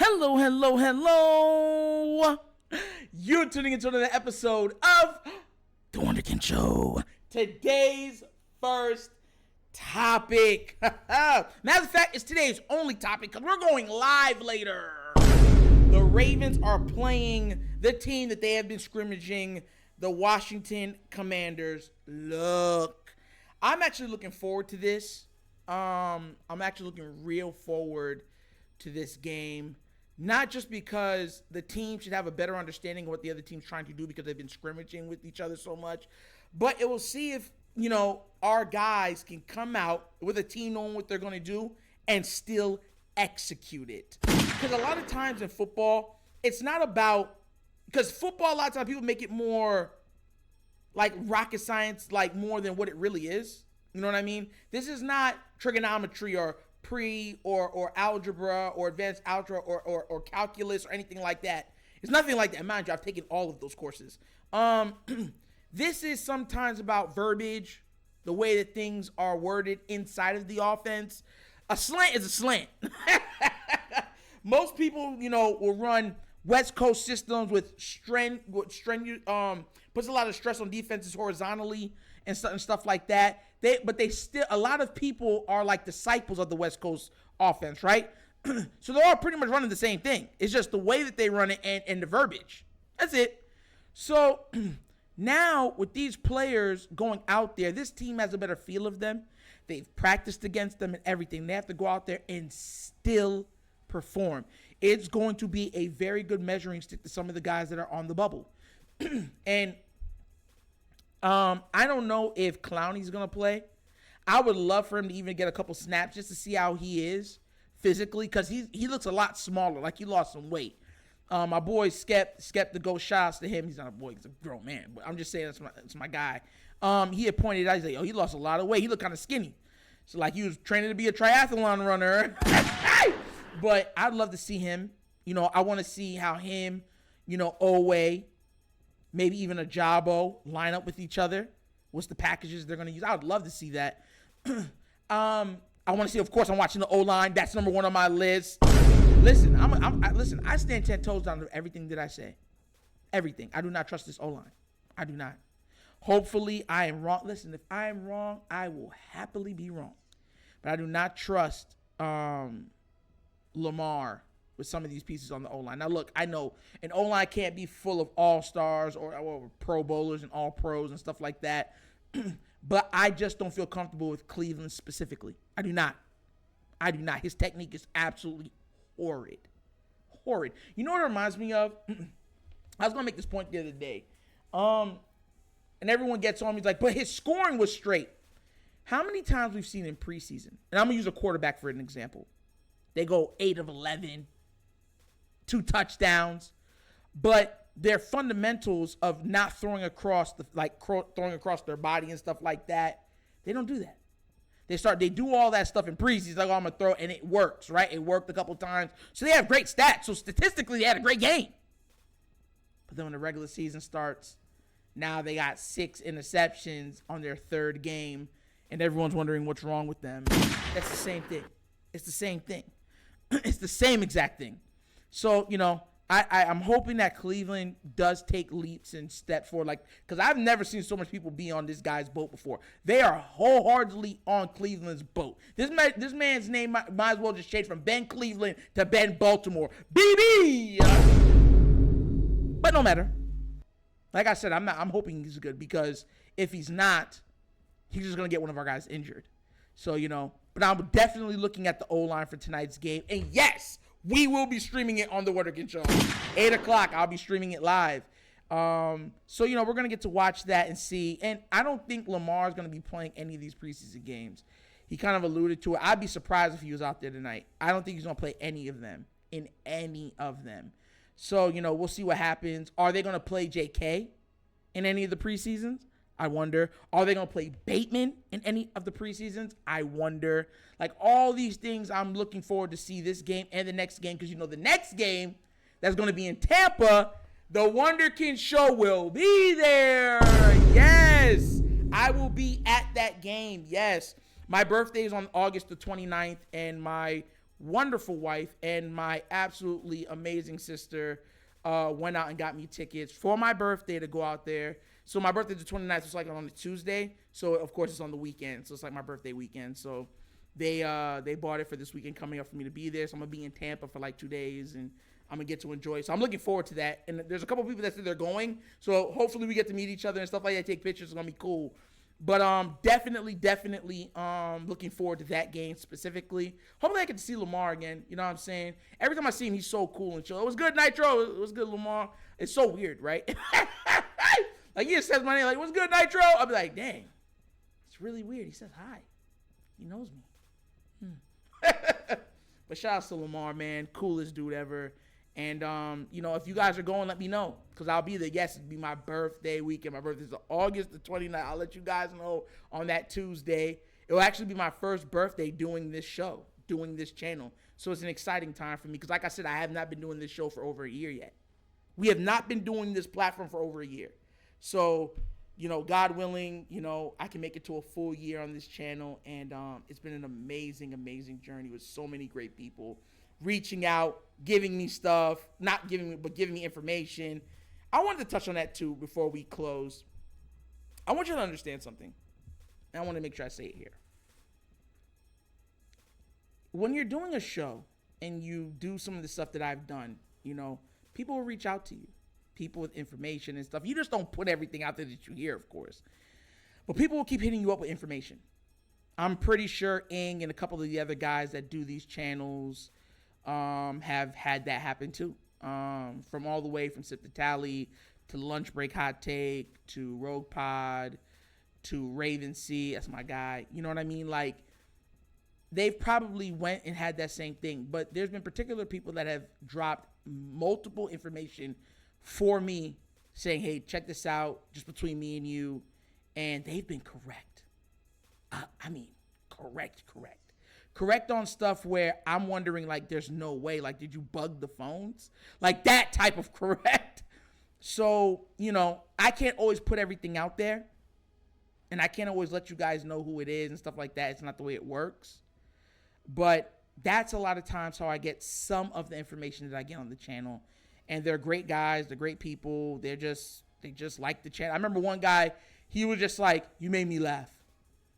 Hello, hello, hello. You're tuning into another episode of The Wunderkind Show. Today's first topic. Matter of fact, it's today's only topic because we're going live later. The Ravens are playing the team that they have been scrimmaging, the Washington Commanders. Look, I'm actually looking forward to this. I'm actually looking real forward to this game. Not just because the team should have a better understanding of what the other team's trying to do because they've been scrimmaging with each other so much, but it will see if, our guys can come out with a team knowing what they're going to do and still execute it. Because a lot of times in football, it's not about, because football, a lot of times people make it more like rocket science, like more than what it really is. You know what I mean? This is not trigonometry or or algebra or advanced algebra or calculus or anything like that. It's nothing like that. Mind you, I've taken all of those courses. This is sometimes about verbiage, the way that things are worded inside of the offense. A slant is a slant. Most people, will run West Coast systems with puts a lot of stress on defenses horizontally and stuff like that. A lot of people are like disciples of the West Coast offense, right? So they're all pretty much running the same thing. It's just the way that they run it and the verbiage. That's it. So now with these players going out there, this team has a better feel of them. They've practiced against them and everything. They have to go out there and still perform. It's going to be a very good measuring stick to some of the guys that are on the bubble. And I don't know if Clowney's going to play. I would love for him to even get a couple snaps just to see how he is physically, because he looks a lot smaller, like he lost some weight. My boy Skep to go shots to him. He's not a boy, he's a grown man, but I'm just saying that's my guy. He had pointed out, he's like, he lost a lot of weight. He looked kind of skinny. So like he was training to be a triathlon runner. But I'd love to see him. I want to see how him, Owe, maybe even a Jabo line up with each other. What's the packages they're going to use? I would love to see that. I want to see, of course, I'm watching the O-line. That's number one on my list. Listen, I stand 10 toes down to everything that I say. Everything. I do not trust this O-line. I do not. Hopefully, I am wrong. Listen, if I am wrong, I will happily be wrong. But I do not trust Lamar with some of these pieces on the O-line. Now, look, I know an O-line can't be full of all-stars or Pro Bowlers and all-pros and stuff like that, but I just don't feel comfortable with Cleveland specifically. I do not. His technique is absolutely horrid. Horrid. You know what it reminds me of? I was going to make this point the other day. And everyone gets on me, like, but his scoring was straight. How many times we've seen in preseason, and I'm going to use a quarterback for an example. They go 8 of 11, 2 touchdowns, but their fundamentals of not throwing across throwing across their body and stuff like that, they don't do that. They do all that stuff in preseason, like, I'm going to throw, and it works, right? It worked a couple times. So they have great stats. So statistically, they had a great game. But then when the regular season starts, now they got 6 interceptions on their third game, and everyone's wondering what's wrong with them. That's the same thing. It's the same thing. It's the same exact thing. So, I'm hoping that Cleveland does take leaps and steps forward, because I've never seen so much people be on this guy's boat before. They are wholeheartedly on Cleveland's boat. This man's name might as well just change from Ben Cleveland to Ben Baltimore. BB! But no matter. Like I said, I'm hoping he's good, because if he's not, he's just going to get one of our guys injured. So, but I'm definitely looking at the O-line for tonight's game. And yes, we will be streaming it on The Wunderkind Show. 8 o'clock, I'll be streaming it live. So, we're going to get to watch that and see. And I don't think Lamar is going to be playing any of these preseason games. He kind of alluded to it. I'd be surprised if he was out there tonight. I don't think he's going to play any of them. So, we'll see what happens. Are they going to play JK in any of the preseasons? I wonder. Are they going to play Bateman in any of the preseasons? I wonder. Like, all these things, I'm looking forward to see this game and the next game, because, the next game that's going to be in Tampa, the Wunderkind Show will be there. Yes, I will be at that game. Yes. My birthday is on August the 29th, and my wonderful wife and my absolutely amazing sister went out and got me tickets for my birthday to go out there. So my birthday's the 29th, so it's like on a Tuesday. So of course it's on the weekend. So it's like my birthday weekend. So they bought it for this weekend coming up for me to be there. So I'm gonna be in Tampa for like 2 days, and I'm gonna get to enjoy it. So I'm looking forward to that. And there's a couple people that said they're going. So hopefully we get to meet each other and stuff like that, take pictures. It's gonna be cool. But definitely looking forward to that game specifically. Hopefully I get to see Lamar again. You know what I'm saying? Every time I see him, he's so cool and chill. It was good, Nitro. It was good, Lamar. It's so weird, right? Like, he just says my name, like, what's good, Nitro? I'll be like, dang, it's really weird. He says hi. He knows me. But shout out to Lamar, man. Coolest dude ever. And, if you guys are going, let me know. Because I'll be there. Yes, it'll be my birthday weekend. My birthday's August the 29th. I'll let you guys know on that Tuesday. It will actually be my first birthday doing this show, doing this channel. So it's an exciting time for me. Because like I said, I have not been doing this show for over a year yet. We have not been doing this platform for over a year. So, God willing, I can make it to a full year on this channel. And it's been an amazing, amazing journey with so many great people reaching out, giving me stuff, not giving me, but giving me information. I wanted to touch on that too before we close. I want you to understand something. And I want to make sure I say it here. When you're doing a show and you do some of the stuff that I've done, people will reach out to you. People with information and stuff. You just don't put everything out there that you hear, of course. But people will keep hitting you up with information. I'm pretty sure Ing and a couple of the other guys that do these channels have had that happen too. From all the way from Sip the Tally to Lunch Break Hot Take to Rogue Pod to Raven C. That's my guy. You know what I mean? Like, they've probably went and had that same thing. But there's been particular people that have dropped multiple information for me saying, hey, check this out, just between me and you. And they've been correct. Correct on stuff where I'm wondering, like, there's no way. Like, did you bug the phones? Like, that type of correct. So, I can't always put everything out there. And I can't always let you guys know who it is and stuff like that. It's not the way it works. But that's a lot of times how I get some of the information that I get on the channel. And they're great guys. They're great people. They just like the channel. I remember one guy, he was just like, you made me laugh.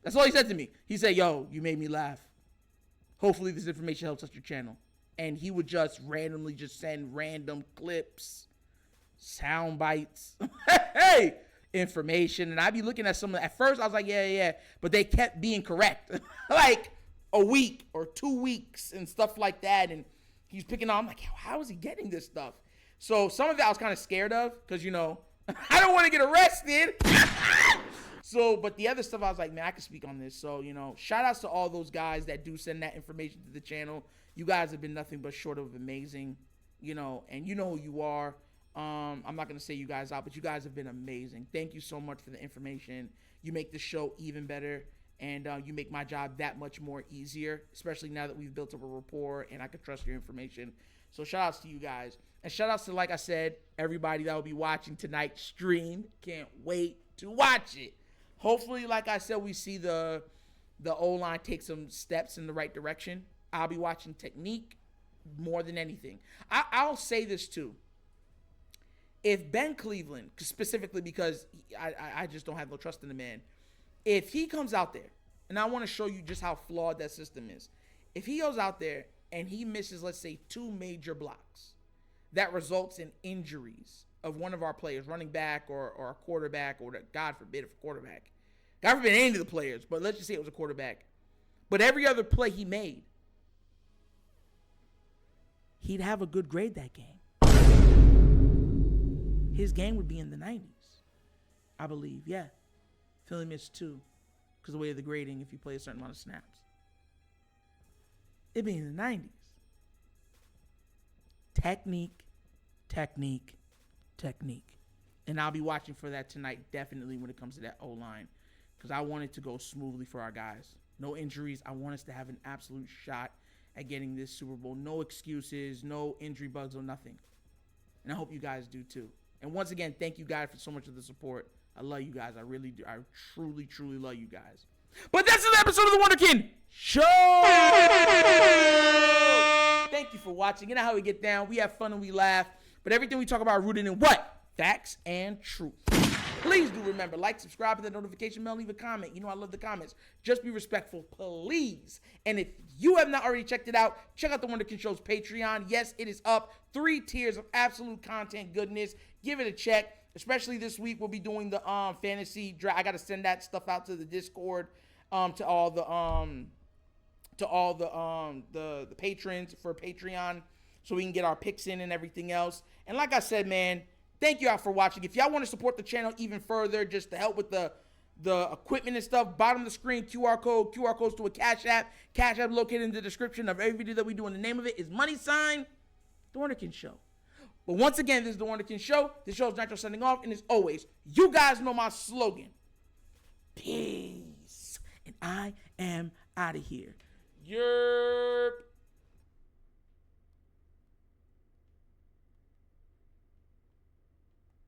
That's all he said to me. He said, yo, you made me laugh. Hopefully this information helps us your channel. And he would just randomly just send random clips, sound bites, hey, information. And I'd be looking at some of at first I was like, yeah. But they kept being correct. Like a week or 2 weeks and stuff like that. And he's picking on, I'm like, how is he getting this stuff? So some of it I was kind of scared of because, I don't want to get arrested. So, but the other stuff I was like, man, I can speak on this. So, shout outs to all those guys that do send that information to the channel. You guys have been nothing but short of amazing, and you know who you are. I'm not going to say you guys out, but you guys have been amazing. Thank you so much for the information. You make the show even better, and you make my job that much more easier, especially now that we've built up a rapport and I can trust your information. So shout outs to you guys. And shout outs to, like I said, everybody that will be watching tonight's stream. Can't wait to watch it. Hopefully, like I said, we see the O-line take some steps in the right direction. I'll be watching technique more than anything. I'll say this too. If Ben Cleveland, specifically because I just don't have no trust in the man, if he comes out there, and I want to show you just how flawed that system is. If he goes out there and he misses, let's say, 2 major blocks that results in injuries of one of our players, running back or a quarterback, or God forbid if a quarterback. God forbid any of the players, but let's just say it was a quarterback. But every other play he made, he'd have a good grade that game. His game would be in the 90s, I believe. Yeah. Philly missed 2 because of the way of the grading if you play a certain amount of snaps. It'd be in the 90s. Technique. And I'll be watching for that tonight, definitely, when it comes to that O-line, because I want it to go smoothly for our guys. No injuries. I want us to have an absolute shot at getting this Super Bowl. No excuses, no injury bugs or nothing. And I hope you guys do too. And once again, thank you guys for so much of the support. I love you guys. I really do. I truly, truly love you guys. But that's an episode of The Wunderkind Show! Thank you for watching. You know how we get down. We have fun and we laugh. But everything we talk about rooted in what? Facts and truth. Please do remember, like, subscribe, hit the notification bell, leave a comment. You know I love the comments. Just be respectful, please. And if you have not already checked it out, check out the Wunderkind Show's Patreon. Yes, it is up. 3 tiers of absolute content goodness. Give it a check. Especially this week, we'll be doing the fantasy draft. I got to send that stuff out to the Discord, to all the patrons for Patreon, so we can get our picks in and everything else. And like I said, man, thank you all for watching. If y'all want to support the channel even further, just to help with the equipment and stuff, bottom of the screen, QR codes to a Cash App. Cash App located in the description of every video that we do, and the name of it is $, The Wunderkind Show. But once again, this is The Wunderkind Show. This show is Nitro signing off, and as always, you guys know my slogan. Peace. And I am out of here. You're